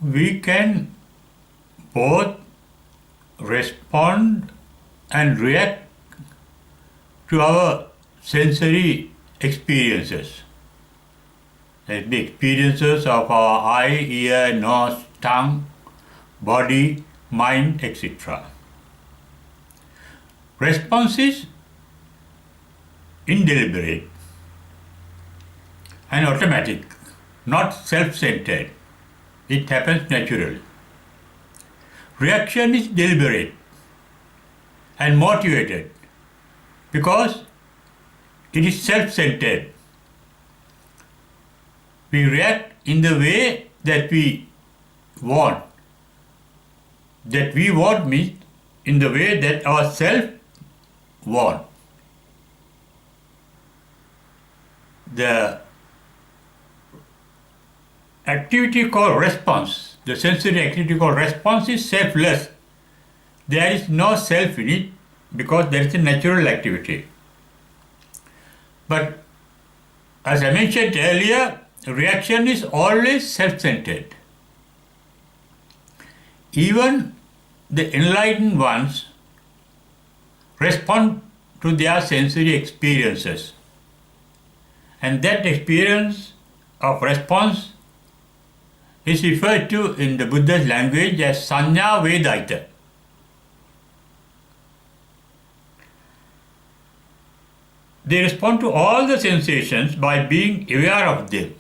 we can both respond and react to our sensory experiences. The experiences of our eye, ear, nose, tongue, body, mind, etc. Response is indeliberate and automatic, not self-centered. It happens naturally. Reaction is deliberate and motivated because it is self-centered. We react in the way that we want. That we want means in the way that our self want. The activity called response, the sensory activity called response is selfless. There is no self in it because there is a natural activity. But as I mentioned earlier, reaction is always self-centered. Even the enlightened ones respond to their sensory experiences. And that experience of response is referred to in the Buddha's language as Sanya Vedaita. They respond to all the sensations by being aware of them.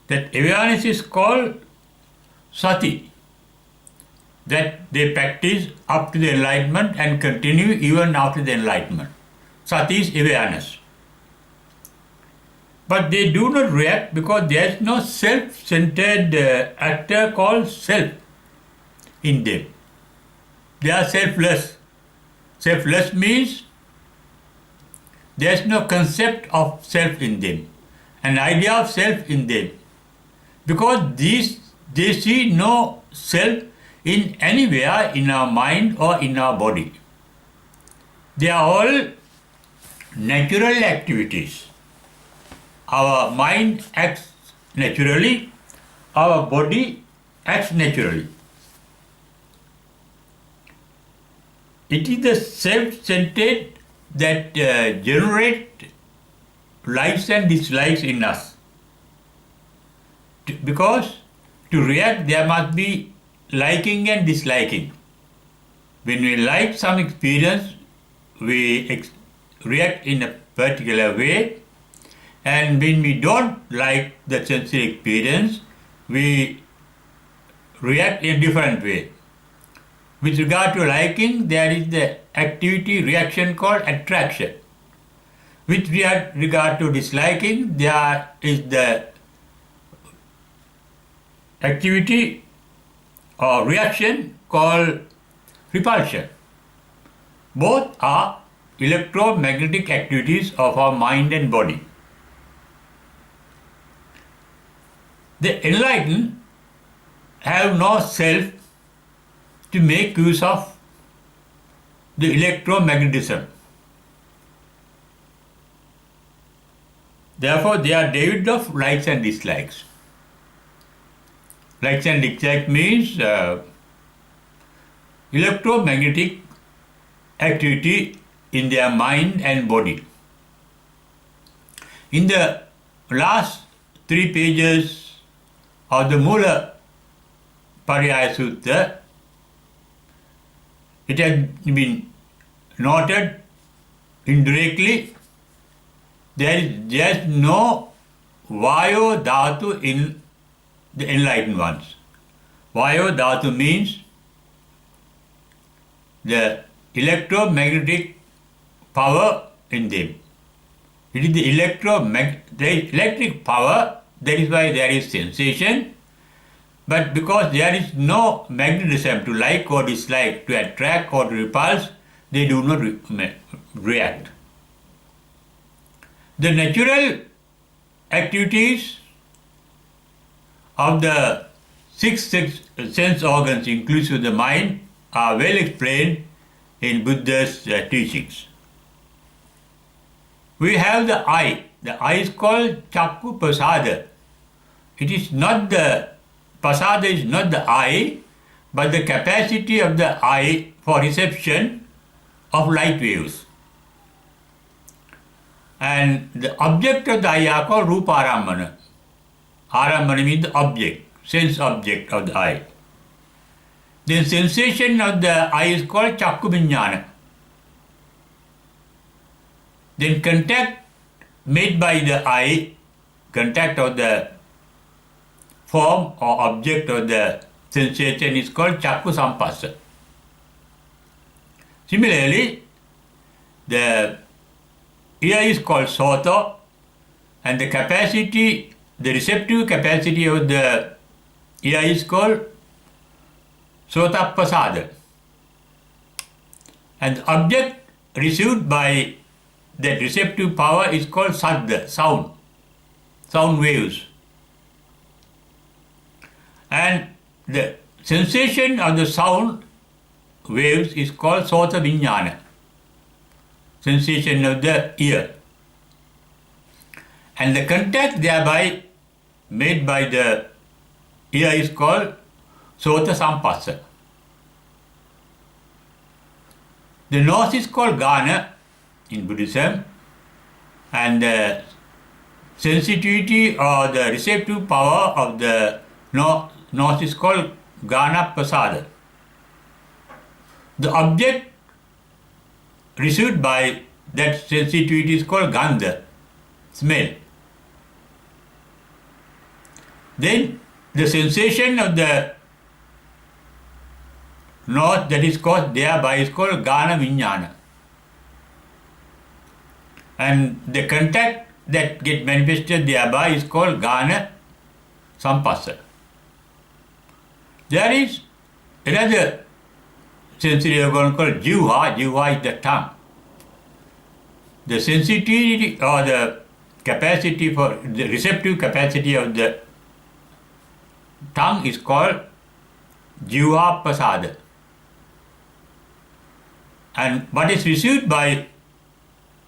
That awareness is called sati, that they practice up to the enlightenment and continue even after the enlightenment. Sati is awareness. But they do not react because there is no self-centered actor called self in them. They are selfless. Selfless means there is no concept of self in them, an idea of self in them. Because they see no self in anywhere in our mind or in our body. They are all natural activities. Our mind acts naturally, our body acts naturally. It is the self-centered that generate likes and dislikes in us. Because to react there must be liking and disliking. When we like some experience, we react in a particular way, and when we don't like the sensory experience, we react in a different way. With regard to liking, there is the activity reaction called attraction. With regard to disliking, there is the activity or reaction called repulsion. Both are electromagnetic activities of our mind and body. The enlightened have no self to make use of the electromagnetism. Therefore, they are devoid of likes and dislikes. Likes and dislikes means electromagnetic activity in their mind and body. In the last 3 pages of the Mula Pariyaya Sutta, it has been noted indirectly there is just no Vayo Dhatu in the enlightened ones. Vayo Dhatu means the electromagnetic power in them. It is the electric power, that is why there is sensation. But because there is no magnetism to like or dislike, to attract or to repulse, they do not react. The natural activities of the six sense organs, inclusive the mind, are well explained in Buddha's teachings. We have the eye. The eye is called Chakku Prasada. It is not the pasada is not the eye, but the capacity of the eye for reception of light waves. And the object of the eye are called rupa arambana. Arambana means the object, sense object of the eye. Then sensation of the eye is called chakku vijnana. Then contact made by the eye, contact of the form or object of the sensation is called chakku sampassa. Similarly, the ear is called sota, and the capacity, the receptive capacity of the ear is called sotapasada. And the object received by that receptive power is called sadda, sound waves. And the sensation of the sound waves is called sota vijnana, sensation of the ear. And the contact thereby made by the ear is called sota sampassa. The nose is called gana in Buddhism, and the sensitivity or the receptive power of the nose is called gana pasada. The object received by that sensitivity is called gandha, smell. Then the sensation of the nose that is caused thereby is called gana vijnana. And the contact that gets manifested thereby is called gana sampassa. There is another sensory organ called jivha. Jivha is the tongue. The sensitivity or the capacity for the receptive capacity of the tongue is called jivha pasada. And what is received by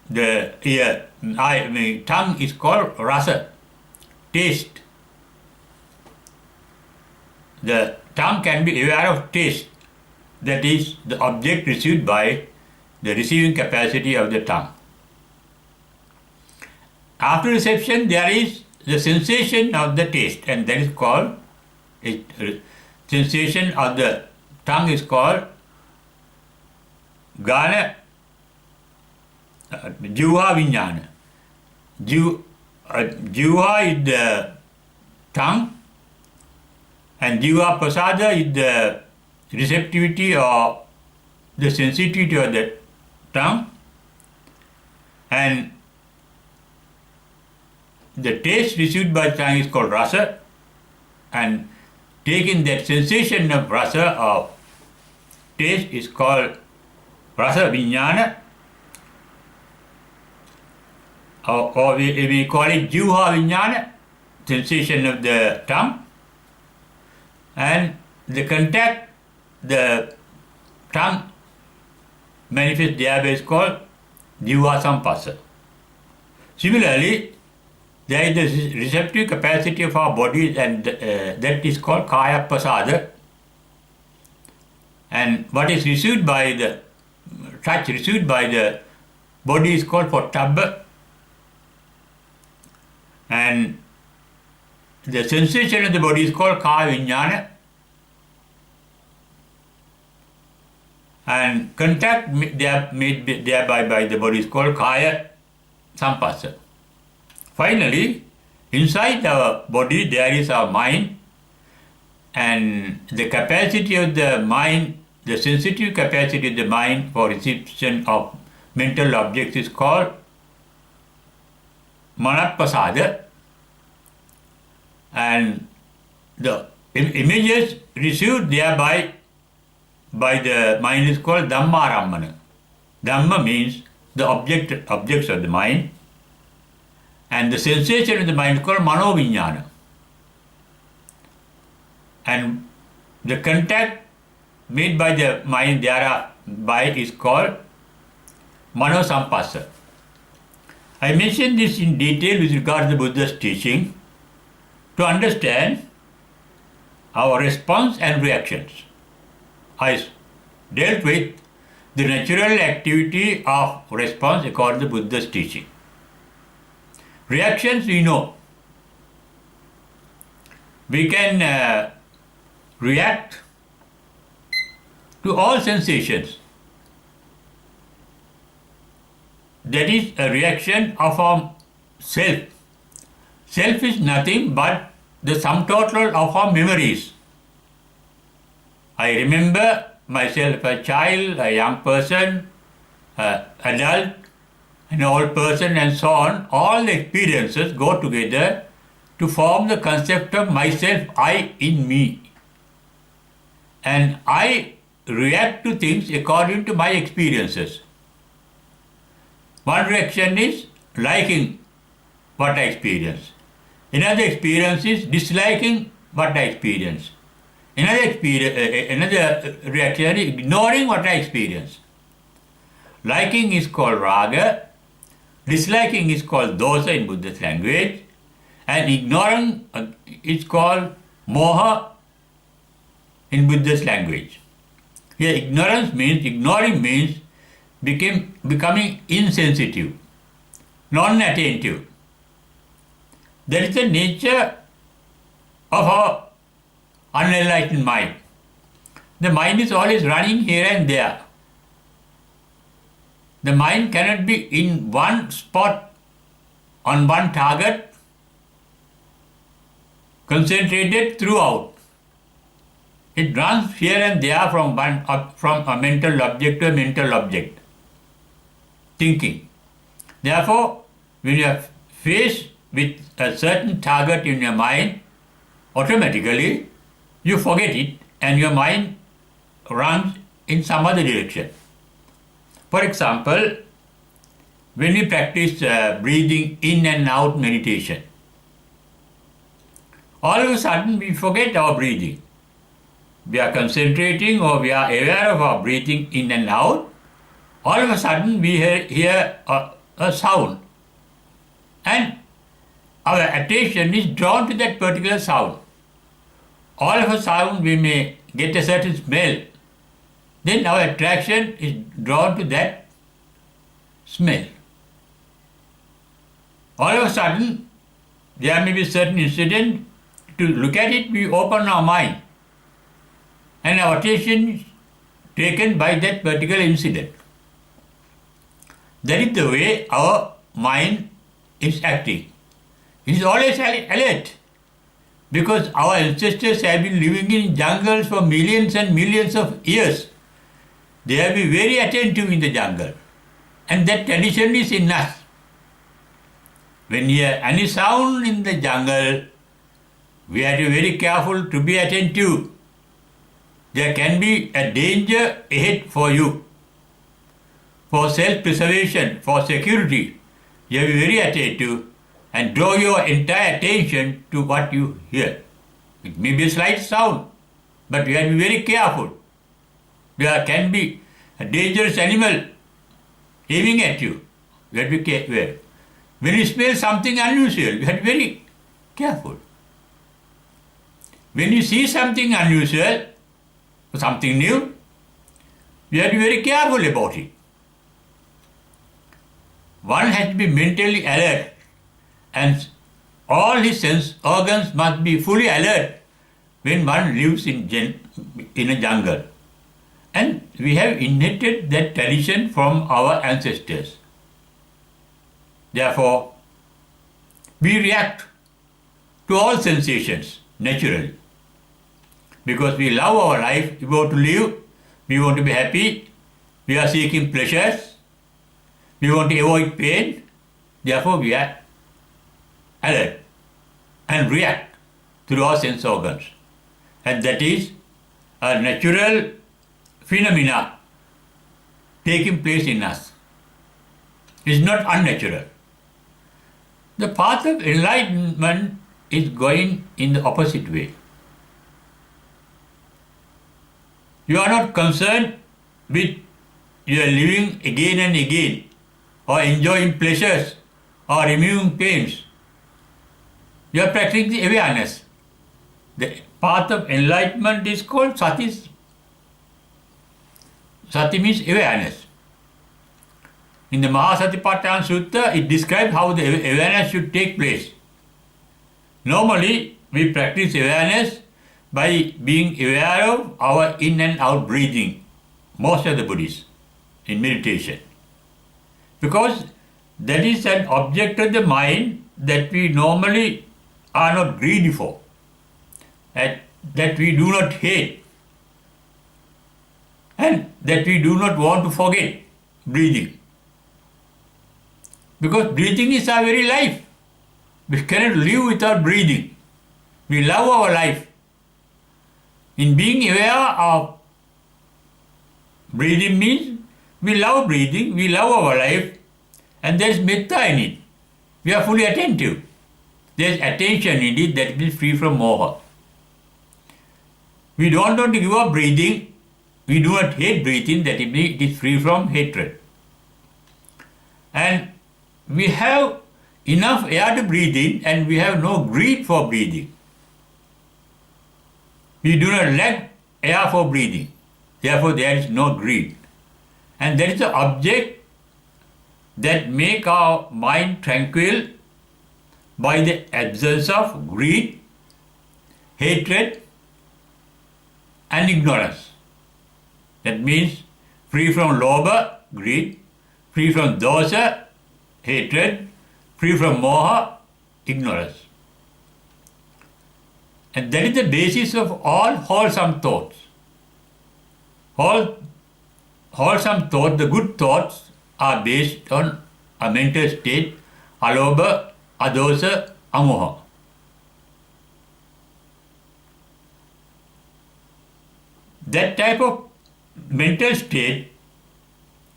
the ear, tongue is called rasa, taste. The tongue can be aware of taste, that is the object received by the receiving capacity of the tongue. After reception there is the sensation of the taste, and that is called, sensation of the tongue is called gana jivha vijnana. Jivha is the tongue, and jivha pasada is the receptivity or the sensitivity of the tongue, and the taste received by tongue is called rasa, and taking that sensation of rasa or taste is called rasa vijnana, or we call it jivha vijnana, sensation of the tongue, and the contact the tongue manifests thereby is called jivha sampassa. Similarly, there is the receptive capacity of our bodies, and that is called kaya pasada, and what is received by the touch received by the body is called pottabba, and the sensation of the body is called kaya vijnana, and contact made thereby by the body is called kaya sampassa. Finally, inside our body there is our mind, and the capacity of the mind, the sensitive capacity of the mind for reception of mental objects is called manapasada, and the images received thereby by the mind is called dhammarambana. Dhamma means the objects of the mind, and the sensation of the mind is called manovinyana, and the contact made by the mind thereby is called manosampassa. I mentioned this in detail with regard to the Buddha's teaching to understand our response and reactions. I dealt with the natural activity of response according to Buddha's teaching. Reactions we know. We can react to all sensations. That is a reaction of our self. Self is nothing but the sum total of our memories. I remember myself a child, a young person, an adult, an old person, and so on. All the experiences go together to form the concept of myself, I in me. And I react to things according to my experiences. One reaction is liking what I experience. Another experience is disliking what I experience. Another reaction is ignoring what I experience. Liking is called raga, disliking is called dosa in Buddhist language, and ignoring is called moha in Buddhist language. Here ignoring means becoming insensitive, non-attentive. That is the nature of our unenlightened mind. The mind is always running here and there. The mind cannot be in one spot, on one target, concentrated throughout. It runs here and there from a mental object to a mental object, thinking. Therefore, when you are faced with a certain target in your mind, automatically you forget it and your mind runs in some other direction. For example, when we practice breathing in and out meditation, all of a sudden we forget our breathing. We are concentrating or we are aware of our breathing in and out. All of a sudden we hear a sound and our attention is drawn to that particular sound. All of a sudden we may get a certain smell. Then our attraction is drawn to that smell. All of a sudden there may be a certain incident. To look at it, we open our mind and our attention is taken by that particular incident. That is the way our mind is acting. It is always alert because our ancestors have been living in jungles for millions and millions of years. They have been very attentive in the jungle, and that tradition is in us. When you hear any sound in the jungle, we have to be very careful to be attentive. There can be a danger ahead for you. For self-preservation, for security, you have to be very attentive and draw your entire attention to what you hear. It may be a slight sound, but you have to be very careful. There can be a dangerous animal aiming at you. You have to be careful. When you smell something unusual, you have to be very careful. When you see something unusual, something new, you have to be very careful about it. One has to be mentally alert, and all his sense organs must be fully alert when one lives in a jungle. And we have inherited that tradition from our ancestors. Therefore, we react to all sensations naturally. Because we love our life, we want to live, we want to be happy, we are seeking pleasures, we want to avoid pain, therefore we are alert and react through our sense organs. And that is a natural phenomena taking place in us. It is not unnatural. The path of enlightenment is going in the opposite way. You are not concerned with your living again and again, or enjoying pleasures, or removing pains. You are practicing the awareness. The path of enlightenment is called sati. Sati means awareness. In the Mahasatipatthana Sutta, it describes how the awareness should take place. Normally, we practice awareness by being aware of our in and out breathing, most of the Buddhists, in meditation. Because that is an object of the mind that we normally are not greedy for, and that we do not hate, and that we do not want to forget breathing. Because breathing is our very life. We cannot live without breathing. We love our life. In being aware of breathing means we love breathing, we love our life, and there is metta in it. We are fully attentive. There is attention in it that is free from moha. We don't want to give up breathing. We do not hate breathing, that it is free from hatred. And we have enough air to breathe in, and we have no greed for breathing. We do not lack air for breathing. Therefore, there is no greed. And that is the object that make our mind tranquil by the absence of greed, hatred, and ignorance. That means free from lobha, greed, free from dosa, hatred, free from moha, ignorance. And that is the basis of all wholesome thoughts. All wholesome thoughts, the good thoughts, are based on a mental state, alobha, adosa, amoha. That type of mental state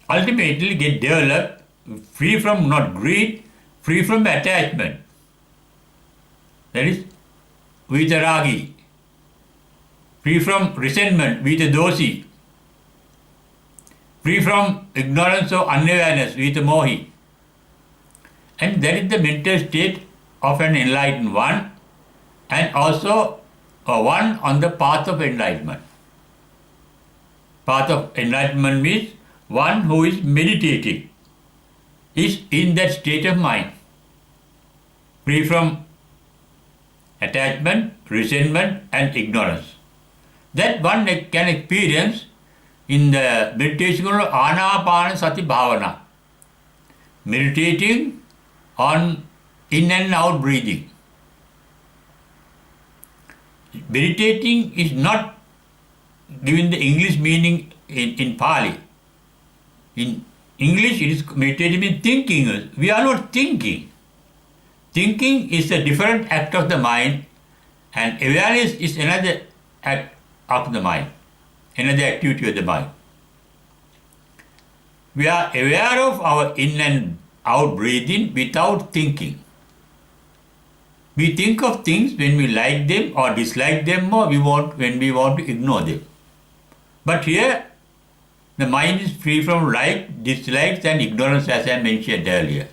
ultimately get developed free from not greed, free from attachment. That is vitaragi, free from resentment, vitadosi, free from ignorance or unawareness, vitamohi. And that is the mental state of an enlightened one, and also a one on the path of enlightenment. Path of enlightenment means one who is meditating, is in that state of mind, free from attachment, resentment, and ignorance. That one can experience in the meditation of Anapanasati Bhavana, meditating on in and out breathing. Meditating is not given the English meaning in Pali. In English, it is meditating means thinking. We are not thinking. Thinking is a different act of the mind, and awareness is another act of the mind, another activity of the mind. We are aware of our in and out breathing without thinking. We think of things when we like them or dislike them, or when we want to ignore them. But here, the mind is free from like, dislikes, and ignorance, as I mentioned earlier.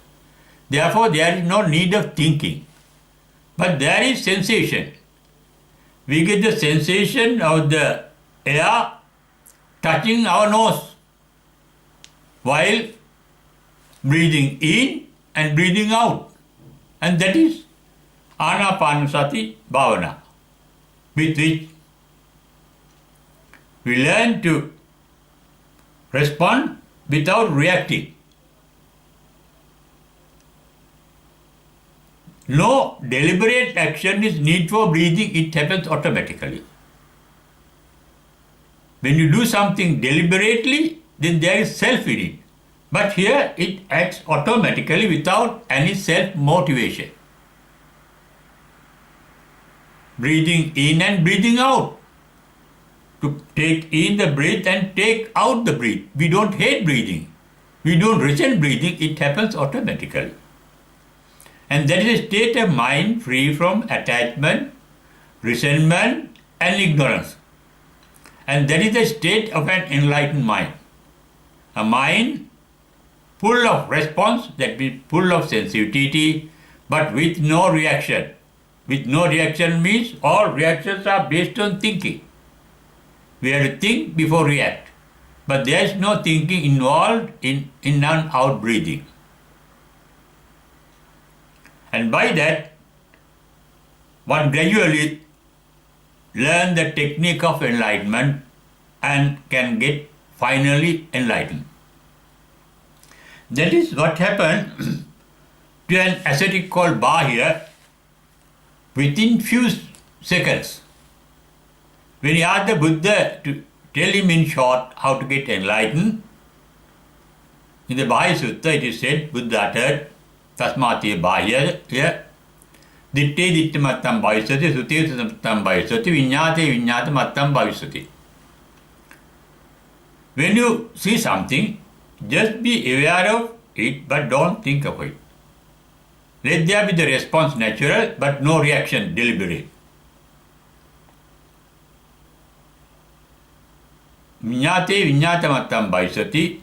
Therefore, there is no need of thinking. But there is sensation. We get the sensation of the air touching our nose while breathing in and breathing out. And that is Anapanasati Bhavana, with which we learn to respond without reacting. No deliberate action is need for breathing, it happens automatically. When you do something deliberately, then there is self in it. But here it acts automatically without any self-motivation. Breathing in and breathing out. To take in the breath and take out the breath. We don't hate breathing. We don't resent breathing, it happens automatically. And that is a state of mind free from attachment, resentment, and ignorance. And that is the state of an enlightened mind. A mind full of response, that means full of sensitivity, but with no reaction. with no reaction means all reactions are based on thinking. We have to think before react. But there is no thinking involved in in and out breathing. And by that, one gradually learn the technique of enlightenment and can get finally enlightened. That is what happened to an ascetic called Bahya within few seconds. When he asked the Buddha to tell him in short how to get enlightened, in the Bahya Sutta it is said, Buddha uttered, Tasmati Bahya, Ditte Ditte Mattam Bhavisati, Sute Mattam Bhavisati, Vinyate Vinyate Mattam Bhavisati. When you see something, just be aware of it but don't think of it. Let there be the response natural but no reaction deliberate. Vinyate Vinyate Mattam Bhavisati.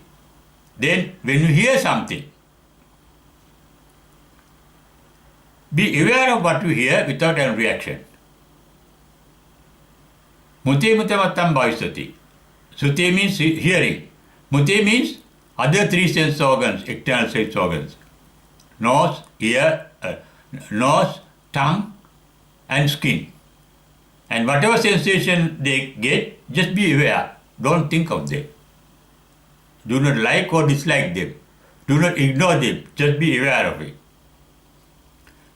Then when you hear something, be aware of what you hear without any reaction. Mute Mute Mattam Bhavisati. Sute means hearing. Mute means other three sense organs, external sense organs. Nose, tongue and skin. And whatever sensation they get, just be aware. Don't think of them. Do not like or dislike them. Do not ignore them. Just be aware of it.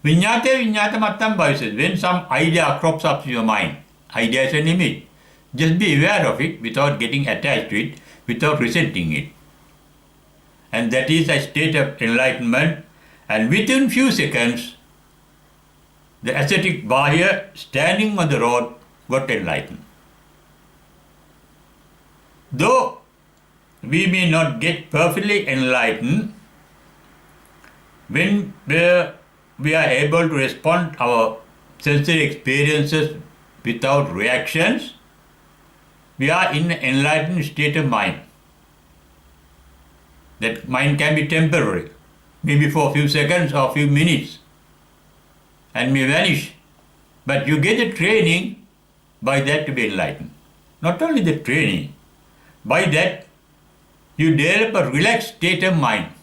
Vinyate Vinyate Mattam Bhavisati. When some idea crops up in your mind, idea is an image. Just be aware of it without getting attached to it, without resenting it. And that is a state of enlightenment. And within few seconds, the ascetic Bahya standing on the road got enlightened. Though we may not get perfectly enlightened, when we are able to respond to our sensory experiences without reactions, we are in an enlightened state of mind. That mind can be temporary, maybe for a few seconds or a few minutes, and may vanish. But you get the training by that to be enlightened. Not only the training, by that you develop a relaxed state of mind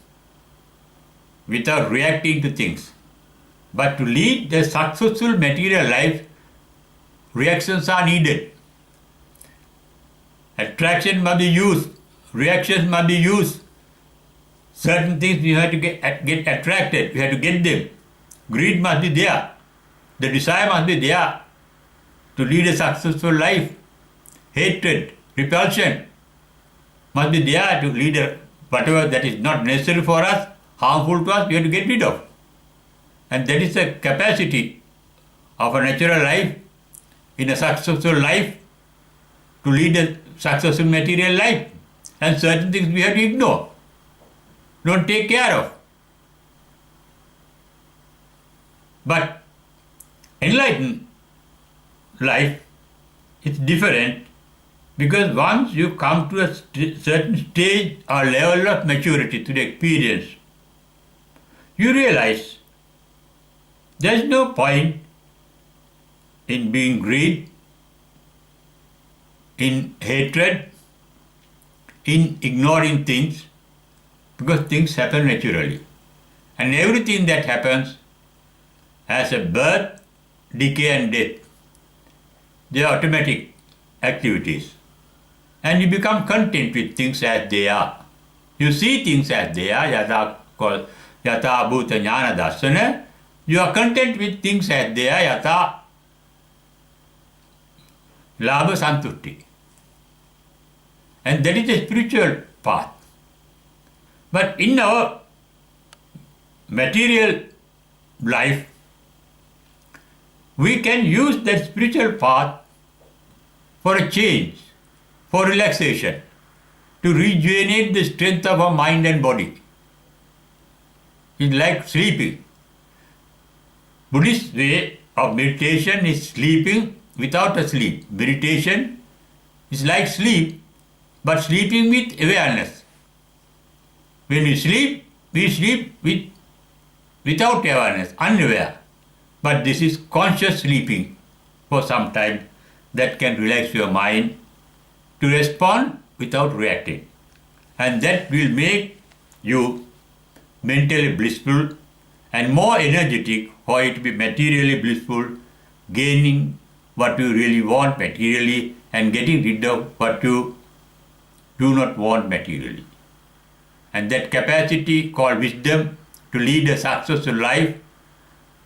without reacting to things. But to lead the successful material life, reactions are needed. Attraction must be used, reactions must be used. Certain things we have to get attracted, we have to get them. Greed must be there. The desire must be there to lead a successful life. Hatred, repulsion must be there to lead whatever that is not necessary for us, harmful to us, we have to get rid of. And that is the capacity of a natural life, in a successful life, to lead a successful material life. And certain things we have to ignore, don't take care of. But enlightened life is different, because once you come to a certain stage or level of maturity to the experience, you realize there is no point in being greed, in hatred, in ignoring things, because things happen naturally. And everything that happens has a birth, decay and death. They are automatic activities. And you become content with things as they are. You see things as they are, yatha bhuta jnana darsana. You are content with things as they are, yatha labha santushti. And that is a spiritual path. But in our material life, we can use that spiritual path for a change, for relaxation, to rejuvenate the strength of our mind and body. It's like sleeping. Buddhist way of meditation is sleeping without a sleep. Meditation is like sleep, but sleeping with awareness. When we sleep without awareness, unaware. But this is conscious sleeping for some time that can relax your mind to respond without reacting. And that will make you mentally blissful and more energetic for it to be materially blissful, gaining what you really want materially and getting rid of what you do not want materially. And that capacity called wisdom to lead a successful life,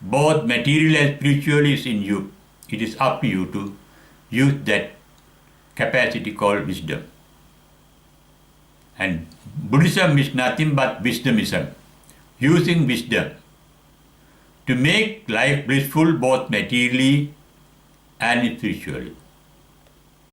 both materially and spiritually, is in you. It is up to you to use that capacity called wisdom. And Buddhism is nothing but wisdomism, using wisdom to make life blissful both materially and spiritually.